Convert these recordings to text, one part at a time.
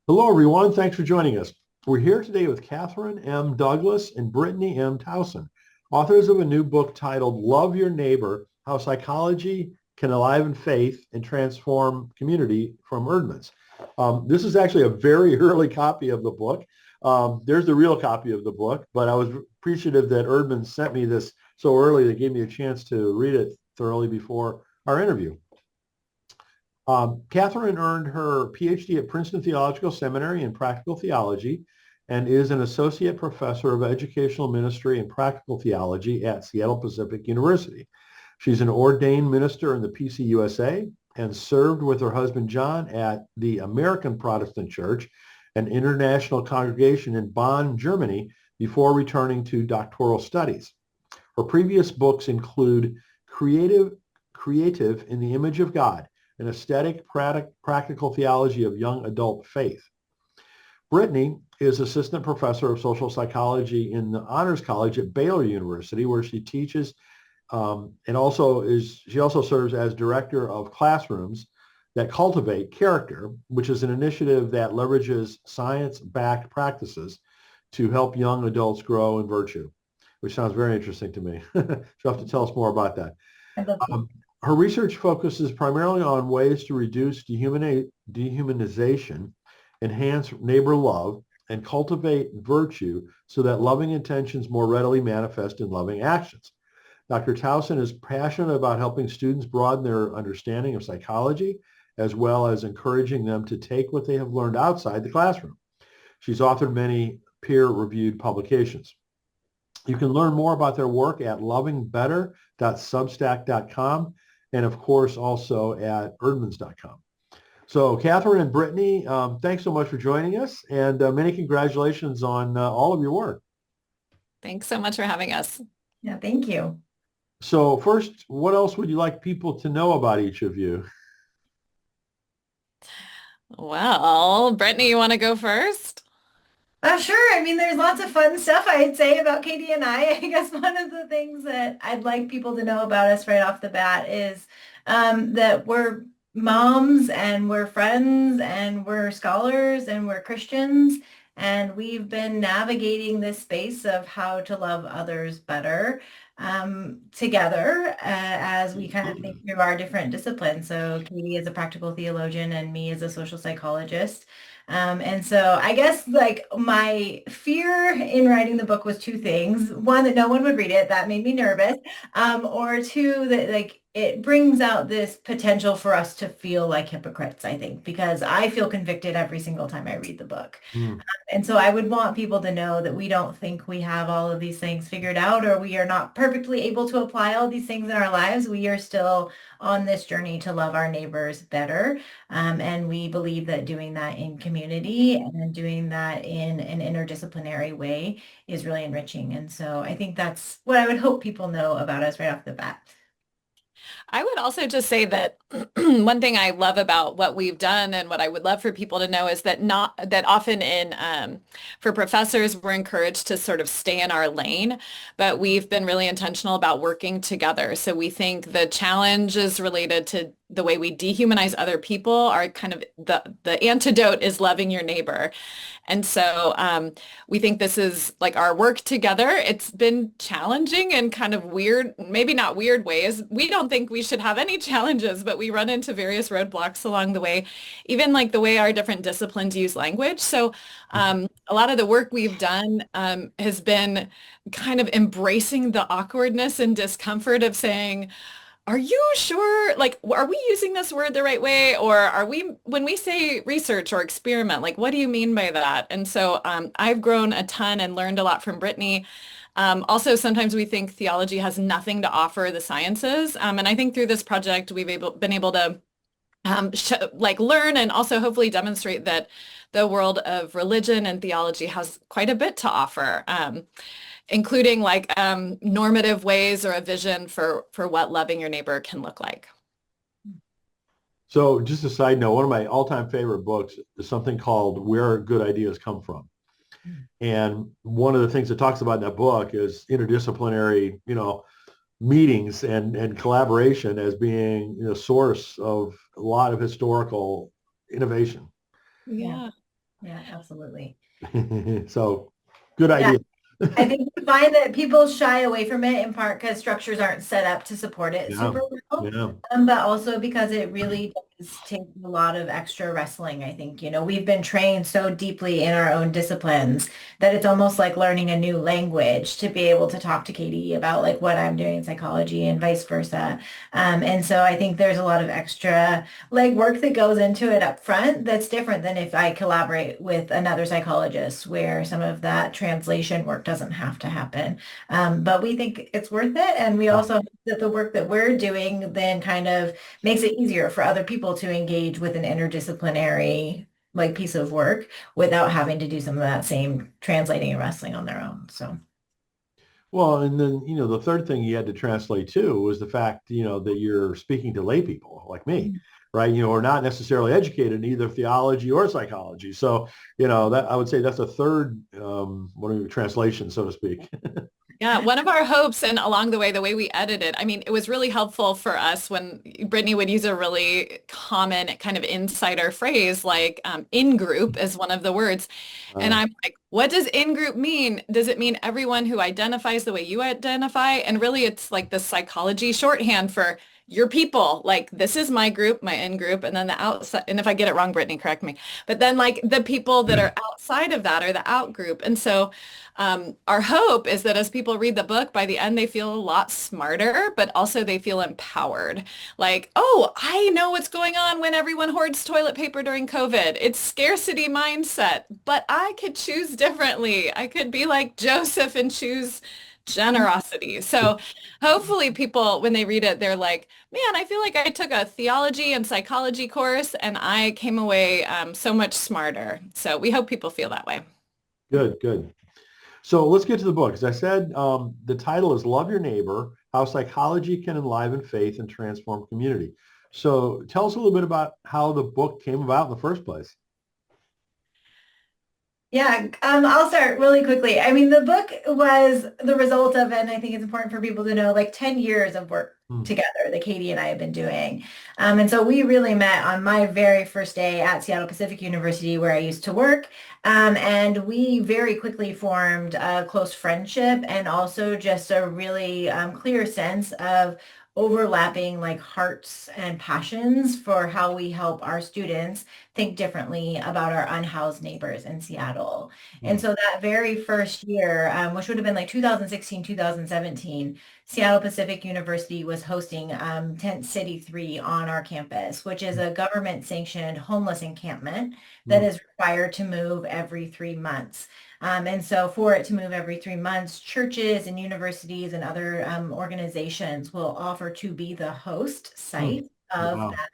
Hello, everyone. Thanks for joining us. We're here today with Katherine M. Douglas. We're here today with Katherine M. Douglas and Brittany M. Tausen, authors of a new book titled Love Your Neighbor, How Psychology Can Enliven Faith and Transform Community from Erdmans. This is actually a very early copy of the book. There's the real copy of the book, but I was appreciative that Erdmans sent me this so early. They gave me a chance to read it thoroughly before our interview. Katherine earned her PhD at Princeton Theological Seminary in Practical Theology and is an associate professor of educational ministry and practical theology at Seattle Pacific University. She's an ordained minister in the PCUSA and served with her husband John at the American Protestant Church, an international congregation in Bonn, Germany, before returning to doctoral studies. Her previous books include Creative in the Image of God, an aesthetic, practical theology of young adult faith. Brittany is assistant professor of social psychology in the Honors College at Baylor University, where she teaches she also serves as director of classrooms that cultivate character, which is an initiative that leverages science-backed practices to help young adults grow in virtue, which sounds very interesting to me. You'll have to tell us more about that. I love that. Her research focuses primarily on ways to reduce dehumanization, enhance neighbor love, and cultivate virtue so that loving intentions more readily manifest in loving actions. Dr. Tausen is passionate about helping students broaden their understanding of psychology, as well as encouraging them to take what they have learned outside the classroom. She's authored many peer-reviewed publications. You can learn more about their work at lovingbetter.substack.com and of course also at erdmans.com. So Katherine and Brittany, thanks so much for joining us, and many congratulations on all of your work. Thanks so much for having us. Yeah, thank you. So first, what else would you like people to know about each of you? Well, Brittany, you want to go first? Sure. I mean, there's lots of fun stuff I'd say about Katie and I. I guess one of the things that I'd like people to know about us right off the bat is that we're moms and we're friends and we're scholars and we're Christians. And we've been navigating this space of how to love others better together as we kind of think through our different disciplines. So Katie is a practical theologian and me as a social psychologist. And so I guess like my fear in writing the book was two things. One, that no one would read it. That made me nervous. Or two, that like it brings out this potential for us to feel like hypocrites, I think, because I feel convicted every single time I read the book. Mm. And so I would want people to know that we don't think we have all of these things figured out, or we are not perfectly able to apply all these things in our lives. We are still on this journey to love our neighbors better. And we believe that doing that in community and doing that in an interdisciplinary way is really enriching. And so I think that's what I would hope people know about us right off the bat. I would also just say that one thing I love about what we've done and what I would love for people to know is that often for professors, we're encouraged to sort of stay in our lane, but we've been really intentional about working together. So we think the challenge is related to the way we dehumanize other people. Are kind of the antidote is loving your neighbor. And so we think this is like our work together. It's been challenging and kind of weird, maybe not weird ways. We don't think we should have any challenges, but we run into various roadblocks along the way, even like the way our different disciplines use language. So a lot of the work we've done has been kind of embracing the awkwardness and discomfort of saying, are you sure? Like, are we using this word the right way? Or when we say research or experiment, like, what do you mean by that? And so I've grown a ton and learned a lot from Brittany. Also, sometimes we think theology has nothing to offer the sciences. And I think through this project, we've been able to learn and also hopefully demonstrate that the world of religion and theology has quite a bit to offer. Including like normative ways or a vision for what loving your neighbor can look like. So just a side note, one of my all-time favorite books is something called Where Good Ideas Come From. And one of the things it talks about in that book is interdisciplinary, meetings and collaboration as being source of a lot of historical innovation. Yeah. Yeah, absolutely. So good Yeah. idea. I think we find that people shy away from it in part because structures aren't set up to support it Yeah, super well, yeah. but also because it really does take a lot of extra wrestling. I think, we've been trained so deeply in our own disciplines that it's almost like learning a new language to be able to talk to Katie about like what I'm doing in psychology and vice versa. And so I think there's a lot of extra legwork that goes into it up front that's different than if I collaborate with another psychologist where some of that translation work doesn't have to happen. But we think it's worth it. And we also hope that the work that we're doing then kind of makes it easier for other people to engage with an interdisciplinary like piece of work without having to do some of that same translating and wrestling on their own. So Well, and then, the third thing you had to translate too was the fact, that you're speaking to lay people like me, right? Are not necessarily educated in either theology or psychology. So, that I would say that's a third, translation, so to speak. Yeah, one of our hopes, and along the way we edited, I mean, it was really helpful for us when Brittany would use a really common kind of insider phrase like in group is one of the words. And I'm like, what does in group mean? Does it mean everyone who identifies the way you identify? And really, it's like the psychology shorthand for your people. Like, this is my group, my in group, and then the outside. And if I get it wrong, Brittany, correct me. But then, like, the people that are outside of that are the out group. And so, our hope is that as people read the book, by the end, they feel a lot smarter, but also they feel empowered. Like, oh, I know what's going on when everyone hoards toilet paper during COVID. It's scarcity mindset, but I could choose differently. I could be like Joseph and choose generosity. So hopefully people, when they read it, they're like, man, I feel like I took a theology and psychology course and I came away so much smarter. So we hope people feel that way. Good, good. So let's get to the book. As I said, the title is Love Your Neighbor, How Psychology Can Enliven Faith and Transform Community. So tell us a little bit about how the book came about in the first place. yeah, I'll start really quickly. I mean, the book was the result of, and I think it's important for people to know, like 10 years of work together that Katie and I have been doing. And so we really met on my very first day at Seattle Pacific University where I used to work. And we very quickly formed a close friendship and also just a really clear sense of overlapping like hearts and passions for how we help our students think differently about our unhoused neighbors in Seattle. And so that very first year, which would have been like 2016, 2017, Seattle Pacific University was hosting Tent City 3 on our campus, which is a government sanctioned homeless encampment that is required to move every 3 months. And so for it to move every 3 months, churches and universities and other organizations will offer to be the host site of Wow. that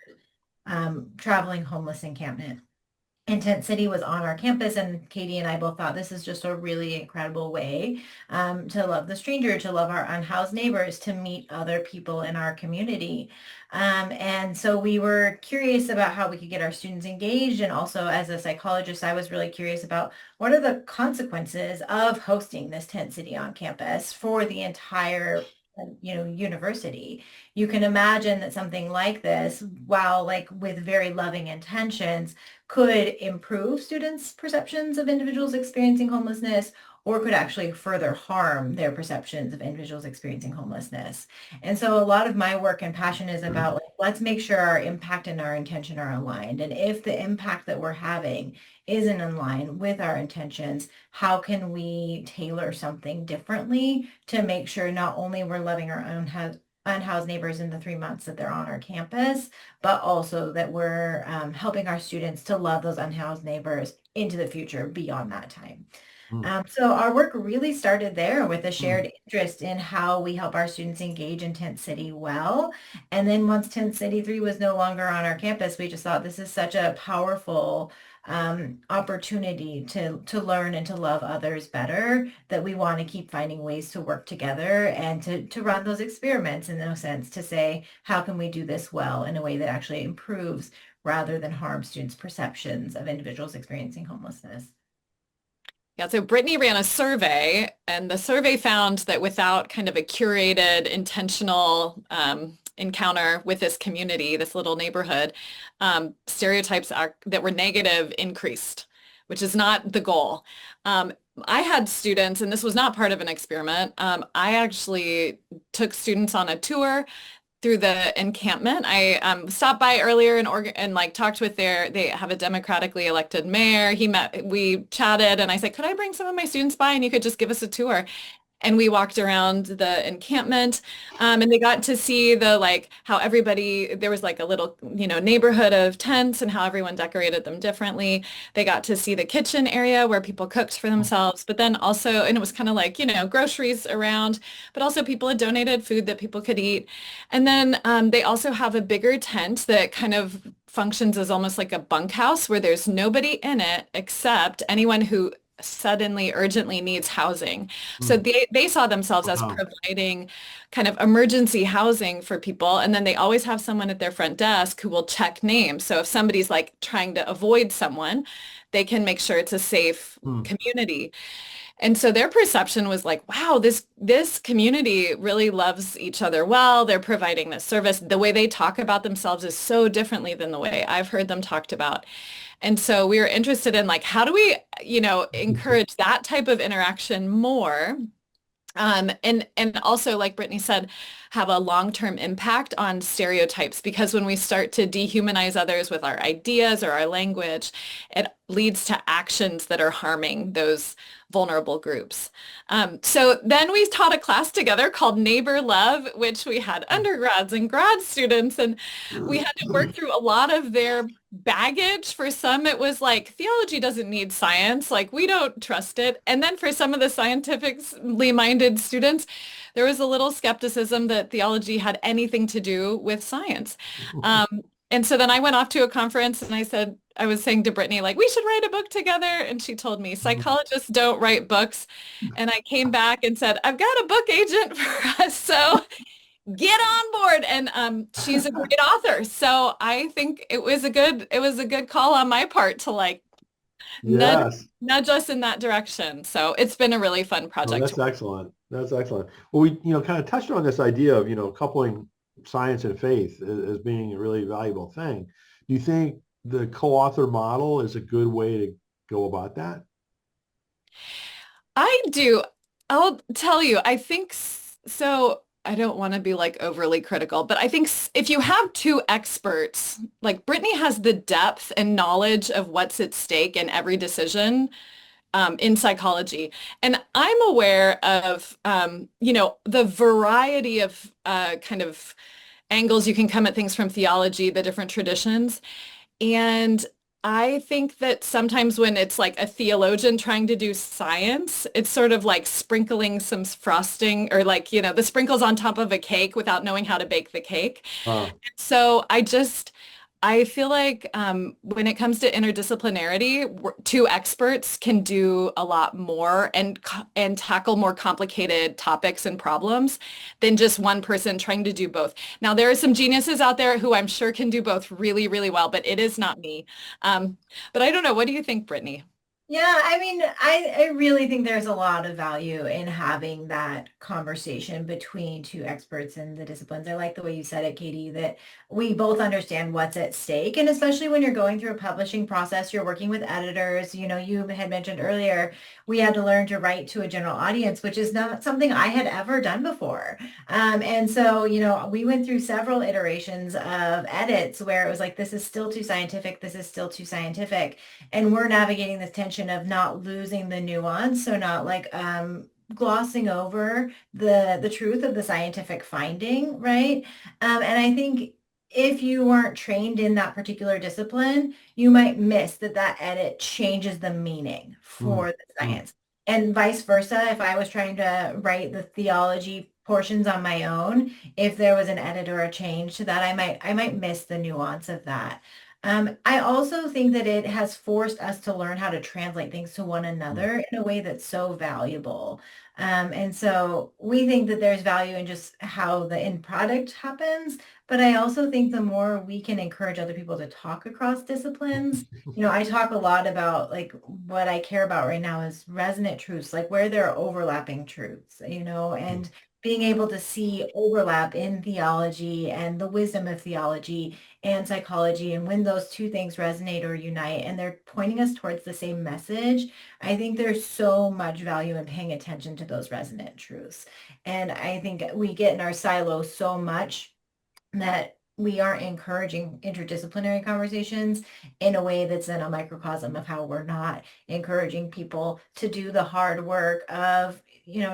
traveling homeless encampment. And Tent City was on our campus, and Katie and I both thought this is just a really incredible way to love the stranger, to love our unhoused neighbors, to meet other people in our community. And so we were curious about how we could get our students engaged. And also as a psychologist, I was really curious about what are the consequences of hosting this Tent City on campus for the entire university. You can imagine that something like this, while like with very loving intentions, could improve students' perceptions of individuals experiencing homelessness or could actually further harm their perceptions of individuals experiencing homelessness. And so a lot of my work and passion is about like, let's make sure our impact and our intention are aligned. And if the impact that we're having isn't in line with our intentions, how can we tailor something differently to make sure not only we're loving our own unhoused neighbors in the 3 months that they're on our campus, but also that we're helping our students to love those unhoused neighbors into the future beyond that time. So our work really started there with a shared interest in how we help our students engage in Tent City well. And then once Tent City 3 was no longer on our campus, we just thought this is such a powerful opportunity to learn and to love others better that we want to keep finding ways to work together and to run those experiments in no sense to say, how can we do this well in a way that actually improves rather than harm students' perceptions of individuals experiencing homelessness. Yeah, so Brittany ran a survey, and the survey found that without kind of a curated, intentional encounter with this community, this little neighborhood, stereotypes that were negative increased, which is not the goal. I had students, and this was not part of an experiment. I actually took students on a tour through the encampment. I stopped by earlier and like talked with they have a democratically elected mayor. We chatted, and I said, could I bring some of my students by and you could just give us a tour? And we walked around the encampment, and they got to see how everybody, there was like a little, neighborhood of tents and how everyone decorated them differently. They got to see the kitchen area where people cooked for themselves, but then also, and it was kind of like, groceries around, but also people had donated food that people could eat. And then they also have a bigger tent that kind of functions as almost like a bunkhouse where there's nobody in it except anyone who suddenly urgently needs housing. So they saw themselves as Wow. providing kind of emergency housing for people. And then they always have someone at their front desk who will check names. So if somebody's like trying to avoid someone, they can make sure it's a safe Hmm. community. And so their perception was like, wow, this community really loves each other well. They're providing this service. The way they talk about themselves is so differently than the way I've heard them talked about. And so we were interested in like, how do we, encourage that type of interaction more? And also, like Brittany said, have a long-term impact on stereotypes, because when we start to dehumanize others with our ideas or our language, it leads to actions that are harming those vulnerable groups. So then we taught a class together called Neighbor Love, which we had undergrads and grad students, and we had to work through a lot of their baggage. For some, it was like, theology doesn't need science, like we don't trust it. And then for some of the scientifically minded students, there was a little skepticism that theology had anything to do with science. Um, and so then I went off to a conference and I was saying to Brittany, like, we should write a book together. And she told me, psychologists don't write books. And I came back and said, I've got a book agent for us. So get on board. And she's a great author. So I think it was a good call on my part to like nudge, Yes. nudge us in that direction. So it's been a really fun Oh, project. that's excellent. That's excellent. Well, we, kind of touched on this idea of, coupling science and faith as being a really valuable thing. Do you think the co-author model is a good way to go about that? I do. I'll tell you, I think so. I don't want to be like overly critical, but I think if you have two experts, like Brittany has the depth and knowledge of what's at stake in every decision in psychology. And I'm aware of, the variety of kind of angles you can come at things from theology, the different traditions. And I think that sometimes when it's like a theologian trying to do science, it's sort of like sprinkling some frosting or like, the sprinkles on top of a cake without knowing how to bake the cake. Uh, So I feel like when it comes to interdisciplinarity, two experts can do a lot more and tackle more complicated topics and problems than just one person trying to do both. Now, there are some geniuses out there who I'm sure can do both really, really well, but it is not me. But I don't know. What do you think, Brittany? Yeah, I mean, I really think there's a lot of value in having that conversation between two experts in the disciplines. I like the way you said it, Katie, that we both understand what's at stake. And especially when you're going through a publishing process, you're working with editors. You had mentioned earlier, we had to learn to write to a general audience, which is not something I had ever done before. And so, we went through several iterations of edits where it was like, this is still too scientific. This is still too scientific. And we're navigating this tension of not losing the nuance, so not like glossing over the truth of the scientific finding, right? And I think if you weren't trained in that particular discipline, you might miss that edit changes the meaning mm, for the mm. science. And vice versa, if I was trying to write the theology portions on my own, if there was an edit or a change to that, I might miss the nuance of that. I also think that it has forced us to learn how to translate things to one another in a way that's so valuable. And so we think that there's value in just how the end product happens, but I also think the more we can encourage other people to talk across disciplines, I talk a lot about like what I care about right now is resonant truths, like where there are overlapping truths, and being able to see overlap in theology and the wisdom of theology and psychology, and when those two things resonate or unite and they're pointing us towards the same message, I think there's so much value in paying attention to those resonant truths. And I think we get in our silos so much that we aren't encouraging interdisciplinary conversations in a way that's in a microcosm of how we're not encouraging people to do the hard work of,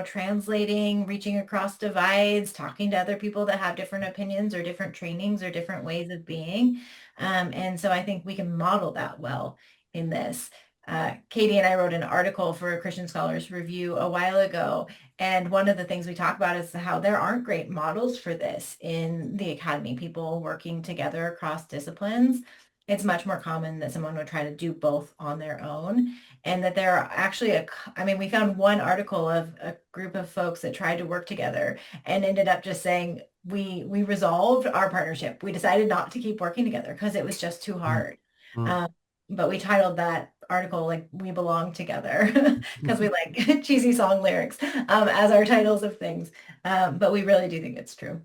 translating, reaching across divides, talking to other people that have different opinions or different trainings or different ways of being. And so I think we can model that well in this. Katie and I wrote an article for Christian Scholars Review a while ago, and one of the things we talk about is how there aren't great models for this in the academy, people working together across disciplines. It's much more common that someone would try to do both on their own, and that there are actually we found one article of a group of folks that tried to work together and ended up just saying, we resolved our partnership. We decided not to keep working together because it was just too hard. Mm. But we titled that article like "We Belong Together" because we like cheesy song lyrics as our titles of things. But we really do think it's true.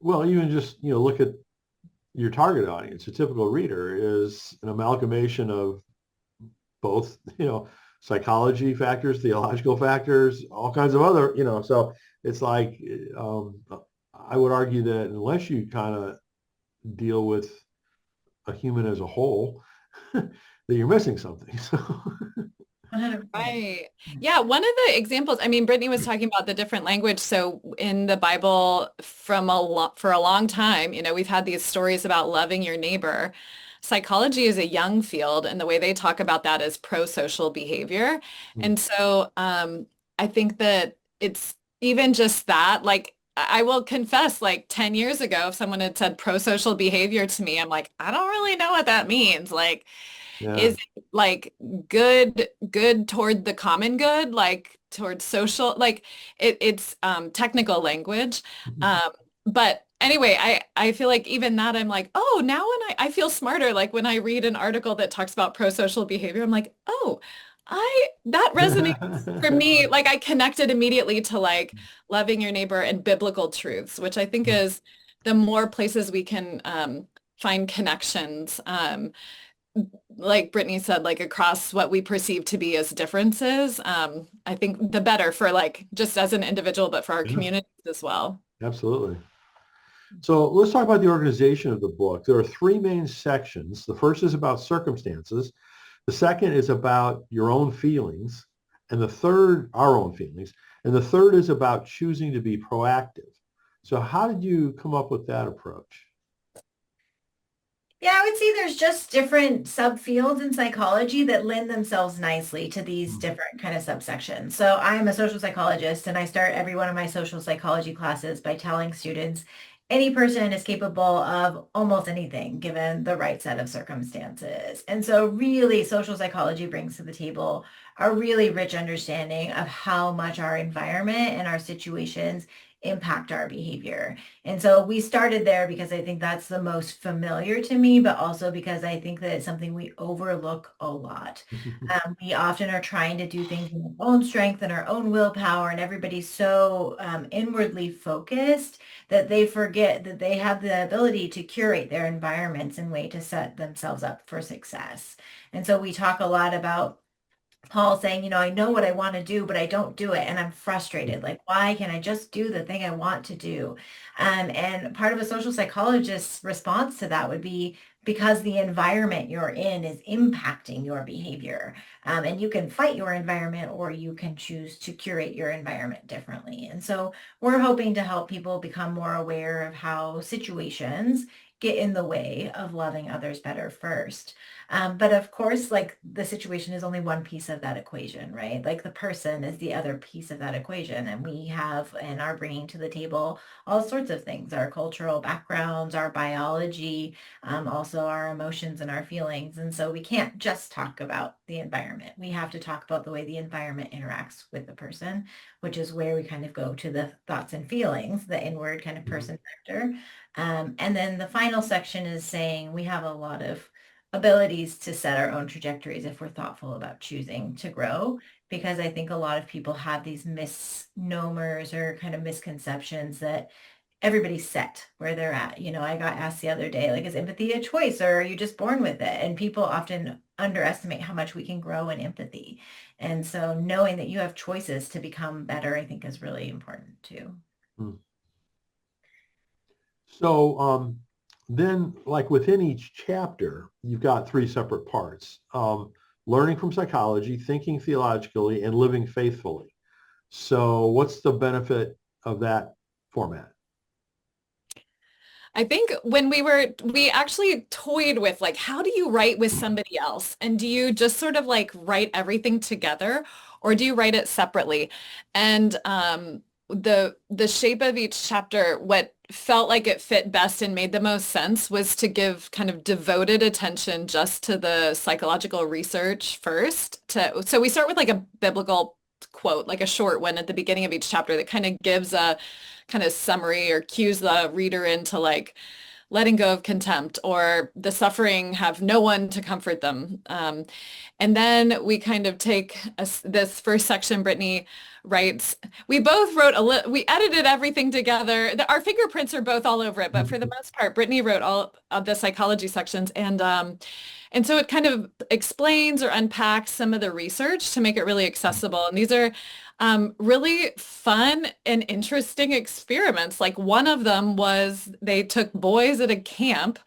Well, even just, look at your target audience. A typical reader is an amalgamation of both, psychology factors, theological factors, all kinds of other, so it's like, I would argue that unless you kind of deal with a human as a whole, that you're missing something. So 100%. Right. Yeah. One of the examples, I mean, Brittany was talking about the different language. So in the Bible for a long time, we've had these stories about loving your neighbor. Psychology is a young field, and the way they talk about that is pro-social behavior. And so I think that it's even just that, like, I will confess, like 10 years ago, if someone had said pro-social behavior to me, I'm like, I don't really know what that means. Like, yeah. is it like good toward the common good, like towards social, like it's technical language. But anyway, I feel like even that I'm like, oh, now when I feel smarter, like when I read an article that talks about pro-social behavior, I'm like, oh, that resonates for me. Like I connected immediately to like loving your neighbor and biblical truths, which I think is the more places we can find connections. Like Brittany said, like across what we perceive to be as differences, I think the better for like just as an individual, but for our communities as well. Absolutely. So let's talk about the organization of the book. There are three main sections. The first is about circumstances. The second is about your own feelings. And the third, our own feelings. And the third is about choosing to be proactive. So how did you come up with that approach? Yeah, I would say there's just different subfields in psychology that lend themselves nicely to these different kind of subsections. So I'm a social psychologist, and I start every one of my social psychology classes by telling students any person is capable of almost anything given the right set of circumstances. And so really social psychology brings to the table a really rich understanding of how much our environment and our situations impact our behavior. And so we started there because I think that's the most familiar to me, but also because I think that it's something we overlook a lot. We often are trying to do things in our own strength and our own willpower, and everybody's so inwardly focused that they forget that they have the ability to curate their environments in a way to set themselves up for success. And so we talk a lot about Paul saying, I know what I want to do, but I don't do it. And I'm frustrated. Like, why can't I just do the thing I want to do? And part of a social psychologist's response to that would be because the environment you're in is impacting your behavior. And you can fight your environment, or you can choose to curate your environment differently. And so we're hoping to help people become more aware of how situations get in the way of loving others better first. But of course, like the situation is only one piece of that equation, right? Like the person is the other piece of that equation. And we have and are bringing to the table all sorts of things, our cultural backgrounds, our biology, also our emotions and our feelings. And so we can't just talk about the environment. We have to talk about the way the environment interacts with the person, which is where we kind of go to the thoughts and feelings, the inward kind of person factor. And then the final section is saying we have a lot of abilities to set our own trajectories if we're thoughtful about choosing to grow. Because I think a lot of people have these misnomers or kind of misconceptions that everybody's set where they're at. I got asked the other day, like, is empathy a choice or are you just born with it? And people often underestimate how much we can grow in empathy. And so knowing that you have choices to become better, I think is really important too. Hmm. So then, like within each chapter, you've got three separate parts. Learning from psychology, thinking theologically, and living faithfully. So what's the benefit of that format? I think when we actually toyed with like, how do you write with somebody else? And do you just sort of like write everything together or do you write it separately? And the shape of each chapter, what felt like it fit best and made the most sense was to give kind of devoted attention just to the psychological research first. So we start with like a biblical quote, like a short one at the beginning of each chapter that kind of gives a kind of summary or cues the reader into like letting go of contempt or the suffering have no one to comfort them. And then we kind of take this first section, Brittany writes, we both wrote we edited everything together. Our fingerprints are both all over it, but for the most part, Brittany wrote all of the psychology sections. And so it kind of explains or unpacks some of the research to make it really accessible. And these are really fun and interesting experiments. Like one of them was they took boys at a camp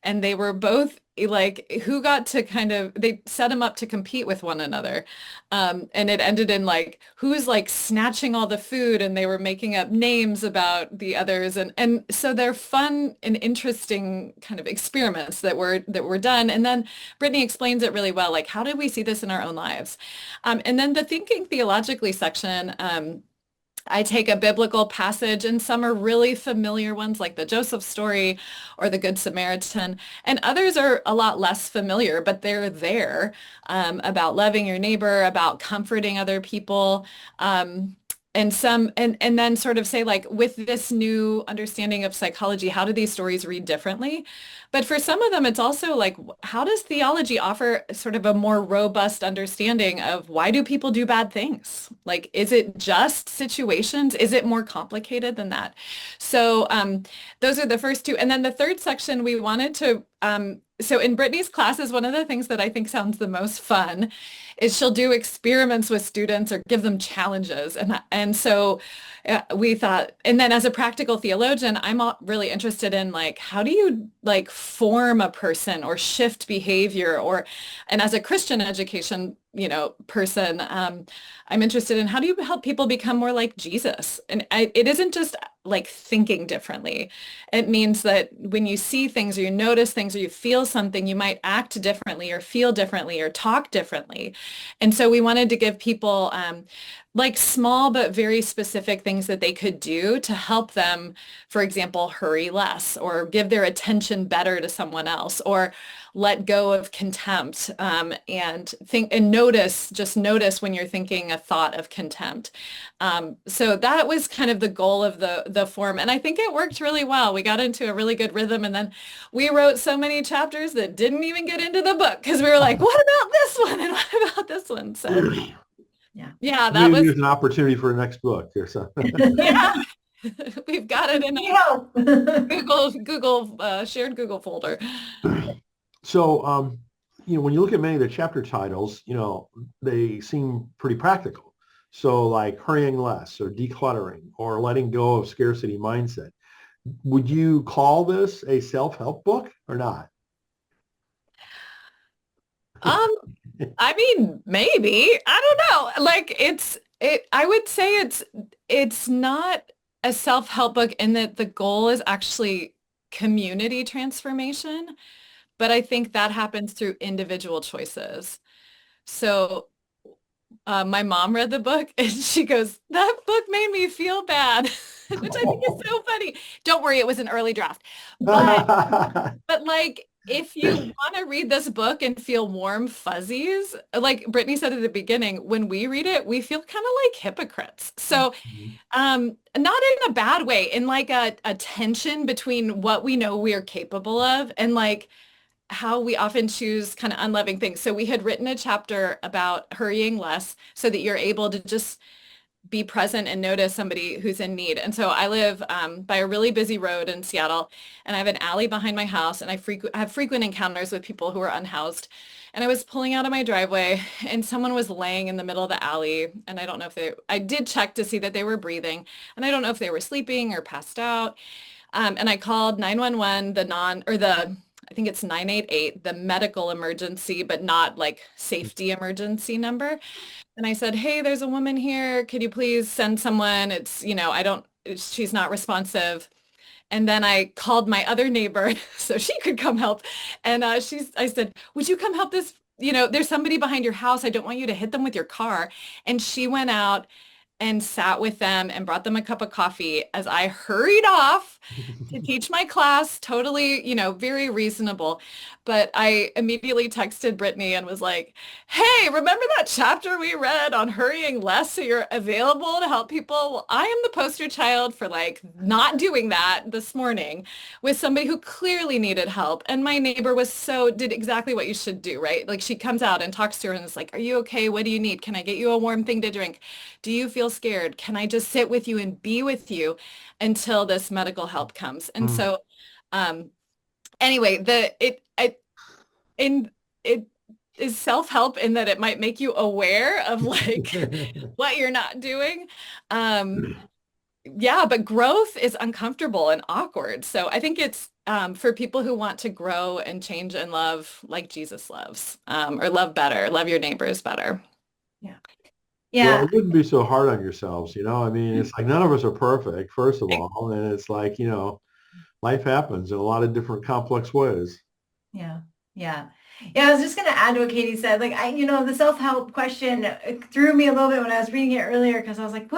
and they were both like who got to kind of they set them up to compete with one another. And it ended in like who's like snatching all the food and they were making up names about the others and so they're fun and interesting kind of experiments that were done. And then Brittany explains it really well, like how did we see this in our own lives? And then the thinking theologically section, I take a biblical passage and some are really familiar ones like the Joseph story or the Good Samaritan, and others are a lot less familiar, but they're there about loving your neighbor, about comforting other people. And then sort of say like with this new understanding of psychology, how do these stories read differently? But for some of them, it's also like, how does theology offer sort of a more robust understanding of why do people do bad things? Like, is it just situations? Is it more complicated than that? So those are the first two. And then the third section, we wanted to, so in Brittany's classes, one of the things that I think sounds the most fun is she'll do experiments with students or give them challenges. And so we thought, and then as a practical theologian, I'm really interested in like, how do you like form a person or shift behavior and as a Christian education, person, I'm interested in how do you help people become more like Jesus? And it isn't just like thinking differently. It means that when you see things or you notice things or you feel something, you might act differently or feel differently or talk differently. And so we wanted to give people like small but very specific things that they could do to help them, for example, hurry less or give their attention better to someone else or let go of contempt and think and just notice when you're thinking a thought of contempt. So that was kind of the goal of the form. And I think it worked really well. We got into a really good rhythm. And then we wrote so many chapters that didn't even get into the book because we were like, what about this one? And what about this one? So yeah, that Maybe was there's an opportunity for a next book or something. yeah. We've got it in a Google shared Google folder. So, when you look at many of the chapter titles, they seem pretty practical. So like hurrying less or decluttering or letting go of scarcity mindset. Would you call this a self-help book or not? I mean, maybe. I don't know. Like I would say it's not a self-help book in that the goal is actually community transformation, but I think that happens through individual choices. So my mom read the book and she goes, that book made me feel bad, which I think is so funny. Don't worry, it was an early draft. But like, if you want to read this book and feel warm fuzzies, like Brittany said at the beginning, when we read it, we feel kind of like hypocrites. So not in a bad way, in like a tension between what we know we are capable of and like how we often choose kind of unloving things. So we had written a chapter about hurrying less so that you're able to just be present and notice somebody who's in need. And so I live by a really busy road in Seattle, and I have an alley behind my house, and I have frequent encounters with people who are unhoused. And I was pulling out of my driveway, and someone was laying in the middle of the alley, and I don't know if I did check to see that they were breathing, and I don't know if they were sleeping or passed out. And I called 911, I think it's 988, the medical emergency, but not like safety emergency number. And I said, hey, there's a woman here. Could you please send someone? She's not responsive. And then I called my other neighbor so she could come help. And I said, would you come help this? There's somebody behind your house. I don't want you to hit them with your car. And she went out and sat with them and brought them a cup of coffee as I hurried off to teach my class. Totally, very reasonable. But I immediately texted Brittany and was like, hey, remember that chapter we read on hurrying less so you're available to help people? Well, I am the poster child for like not doing that this morning with somebody who clearly needed help. And my neighbor did exactly what you should do, right? Like she comes out and talks to her and is like, are you okay? What do you need? Can I get you a warm thing to drink? Do you feel scared? Can I just sit with you and be with you until this medical help comes? And so, anyway, it is self-help in that it might make you aware of like what you're not doing. Yeah, but growth is uncomfortable and awkward. So I think it's for people who want to grow and change and love like Jesus loves, or love better, love your neighbors better. Yeah. Well, Yeah. it wouldn't be so hard on yourselves, I mean, it's like none of us are perfect, first of all, and it's like, life happens in a lot of different complex ways. Yeah. Yeah. Yeah, I was just going to add to what Katie said. Like, the self-help question threw me a little bit when I was reading it earlier because I was like,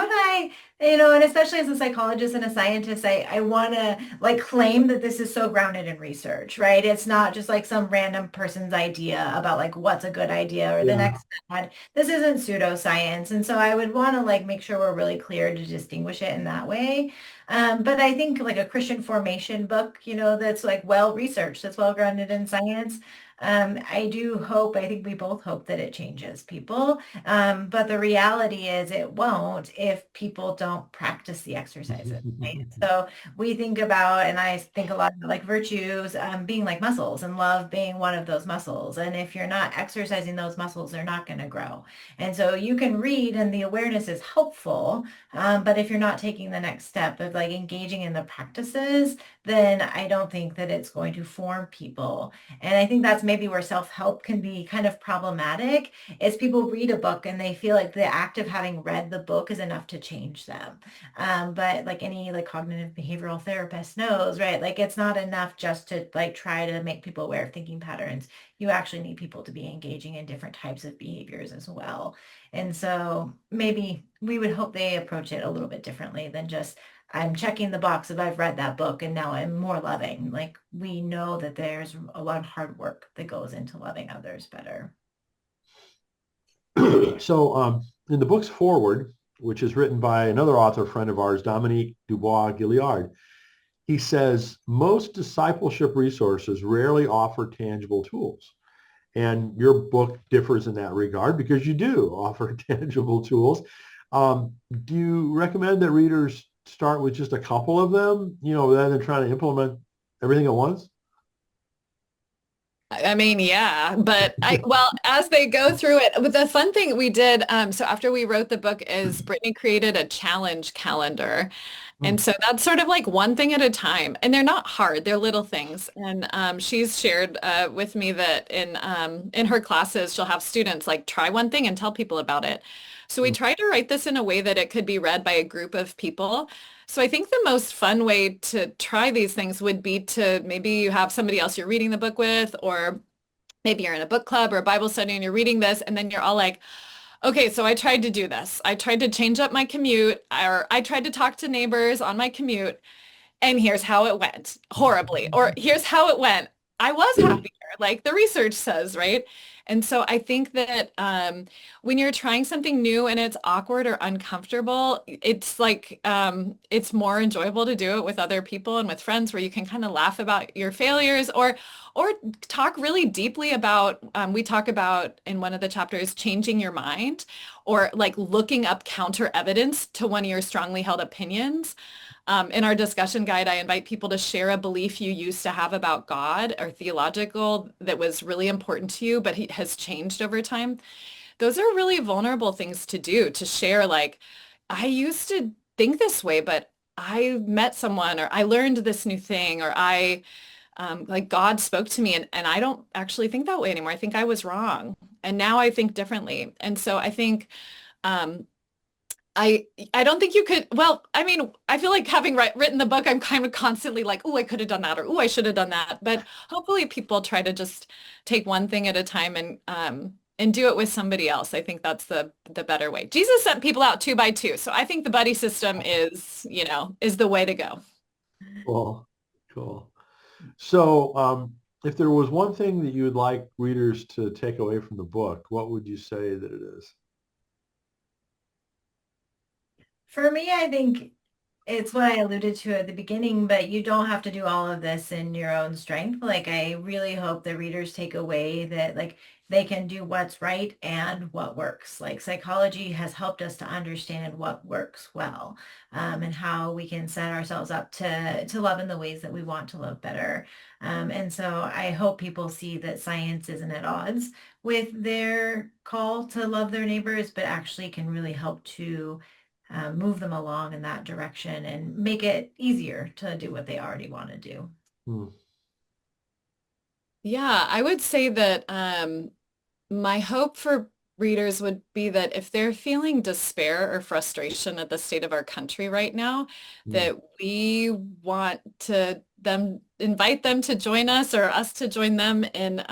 and especially as a psychologist and a scientist, I want to like claim that this is so grounded in research, right? It's not just like some random person's idea about like what's a good idea or the next fad. This isn't pseudoscience. And so I would want to like make sure we're really clear to distinguish it in that way. But I think like a Christian formation book, that's like well researched, that's well grounded in science. I think we both hope that it changes people. But the reality is it won't if people don't practice the exercises. Right? So we think about, and I think a lot about like virtues being like muscles and love being one of those muscles. And if you're not exercising those muscles, they're not going to grow. And so you can read and the awareness is helpful. But if you're not taking the next step of like engaging in the practices, then I don't think that it's going to form people. And I think that's maybe where self-help can be kind of problematic is people read a book and they feel like the act of having read the book is enough to change them. But like any like cognitive behavioral therapist knows, right? Like it's not enough just to like try to make people aware of thinking patterns. You actually need people to be engaging in different types of behaviors as well. And so maybe we would hope they approach it a little bit differently than just I'm checking the box of I've read that book and now I'm more loving. Like we know that there's a lot of hard work that goes into loving others better. So in the book's foreword, which is written by another author friend of ours, Dominique Dubois-Gilliard, he says, most discipleship resources rarely offer tangible tools. And your book differs in that regard because you do offer tangible tools. Do you recommend that readers start with just a couple of them, rather than trying to implement everything at once? I mean, yeah, but as they go through it, but the fun thing we did, so after we wrote the book is Brittany created a challenge calendar. And so that's sort of like one thing at a time. And they're not hard, they're little things. And she's shared with me that in her classes, she'll have students like try one thing and tell people about it. So we tried to write this in a way that it could be read by a group of people. So I think the most fun way to try these things would be to maybe you have somebody else you're reading the book with, or maybe you're in a book club or a Bible study and you're reading this and then you're all like, okay, so I tried to do this. I tried to change up my commute, or I tried to talk to neighbors on my commute, and here's how it went horribly, or here's how it went. I was happier, like the research says, right? And so I think that when you're trying something new and it's awkward or uncomfortable, it's like it's more enjoyable to do it with other people and with friends where you can kind of laugh about your failures or talk really deeply about, we talk about in one of the chapters, changing your mind or like looking up counter evidence to one of your strongly held opinions. In our discussion guide, I invite people to share a belief you used to have about God or theological that was really important to you, but has changed over time. Those are really vulnerable things to do, to share like, I used to think this way, but I met someone or I learned this new thing or I like God spoke to me and I don't actually think that way anymore. I think I was wrong. And now I think differently. And so I think um, I don't think you could, well, I mean, I feel like having written the book, I'm kind of constantly like, oh, I could have done that or oh, I should have done that. But hopefully people try to just take one thing at a time and do it with somebody else. I think that's the better way. Jesus sent people out 2 by 2. So I think the buddy system is, is the way to go. Cool. Cool. So, if there was one thing that you would like readers to take away from the book, what would you say that it is? For me, I think it's what I alluded to at the beginning, but you don't have to do all of this in your own strength. Like, I really hope the readers take away that, like, they can do what's right and what works. Like, psychology has helped us to understand what works well, and how we can set ourselves up to love in the ways that we want to love better. And so I hope people see that science isn't at odds with their call to love their neighbors, but actually can really help to move them along in that direction and make it easier to do what they already want to do. Hmm. Yeah, I would say that my hope for readers would be that if they're feeling despair or frustration at the state of our country right now, Hmm. that we want to them invite them to join us or us to join them in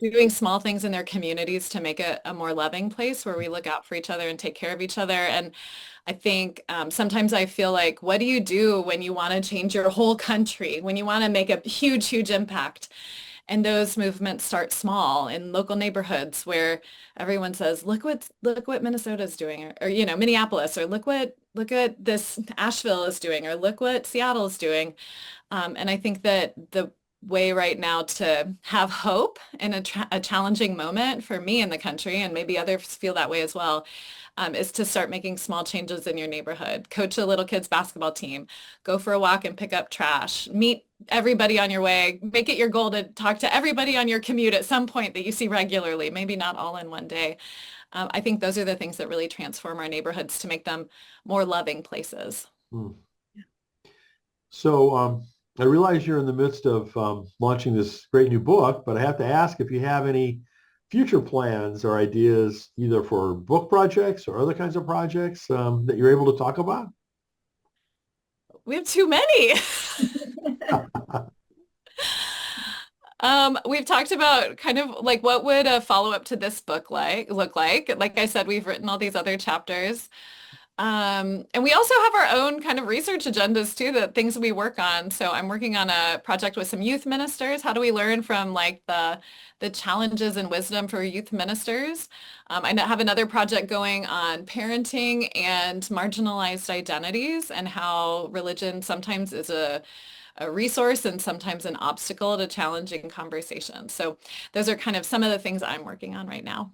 doing small things in their communities to make it a more loving place where we look out for each other and take care of each other. And I think sometimes I feel like, what do you do when you want to change your whole country, when you want to make a huge, huge impact? And those movements start small in local neighborhoods where everyone says, look what Minnesota's doing, or Minneapolis, or look what this Asheville is doing, or look what Seattle is doing. And I think that the way right now to have hope in a challenging moment for me in the country, and maybe others feel that way as well, is to start making small changes in your neighborhood. Coach a little kids basketball team, go for a walk and pick up trash, meet everybody on your way, make it your goal to talk to everybody on your commute at some point that you see regularly, maybe not all in one day. I think those are the things that really transform our neighborhoods to make them more loving places. Hmm. So, I realize you're in the midst of launching this great new book, but I have to ask if you have any future plans or ideas, either for book projects or other kinds of projects that you're able to talk about. We have too many. We've talked about kind of like what would a follow-up to this book look like. Like I said, we've written all these other chapters. And we also have our own kind of research agendas too, the things we work on. So I'm working on a project with some youth ministers. How do we learn from like the challenges and wisdom for youth ministers? I have another project going on parenting and marginalized identities and how religion sometimes is a resource and sometimes an obstacle to challenging conversations. So those are kind of some of the things I'm working on right now.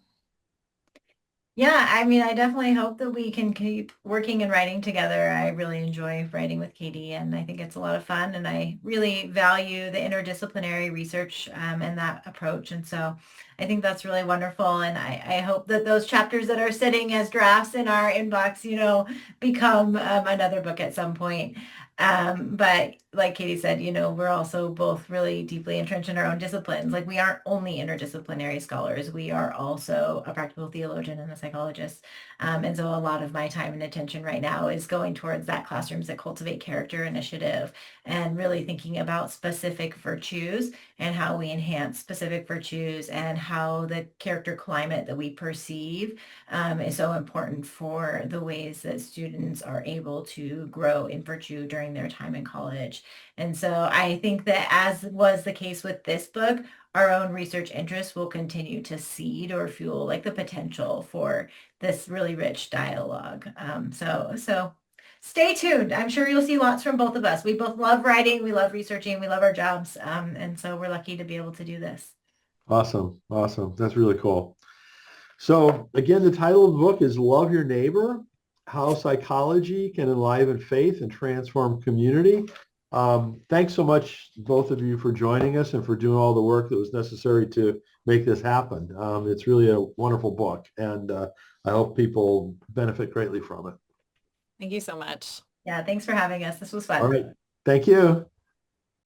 Yeah, I mean, I definitely hope that we can keep working and writing together. I really enjoy writing with Katie, and I think it's a lot of fun. And I really value the interdisciplinary research and that approach. And so I think that's really wonderful. And I hope that those chapters that are sitting as drafts in our inbox, become another book at some point. But like Katie said, we're also both really deeply entrenched in our own disciplines. Like, we aren't only interdisciplinary scholars, we are also a practical theologian and a psychologist. And so a lot of my time and attention right now is going towards that Classrooms That Cultivate Character initiative and really thinking about specific virtues and how we enhance specific virtues and how the character climate that we perceive is so important for the ways that students are able to grow in virtue during their time in college. And so I think that, as was the case with this book, our own research interests will continue to seed or fuel like the potential for this really rich dialogue. So stay tuned. I'm sure you'll see lots from both of us. We both love writing, we love researching, we love our jobs. And so we're lucky to be able to do this. Awesome. Awesome. That's really cool. So again, the title of the book is Love Your Neighbor, How Psychology Can Enliven Faith and Transform Community. Thanks so much, both of you, for joining us and for doing all the work that was necessary to make this happen. It's really a wonderful book, and I hope people benefit greatly from it. Thank you so much. Yeah, thanks for having us. This was All fun. right. Thank you.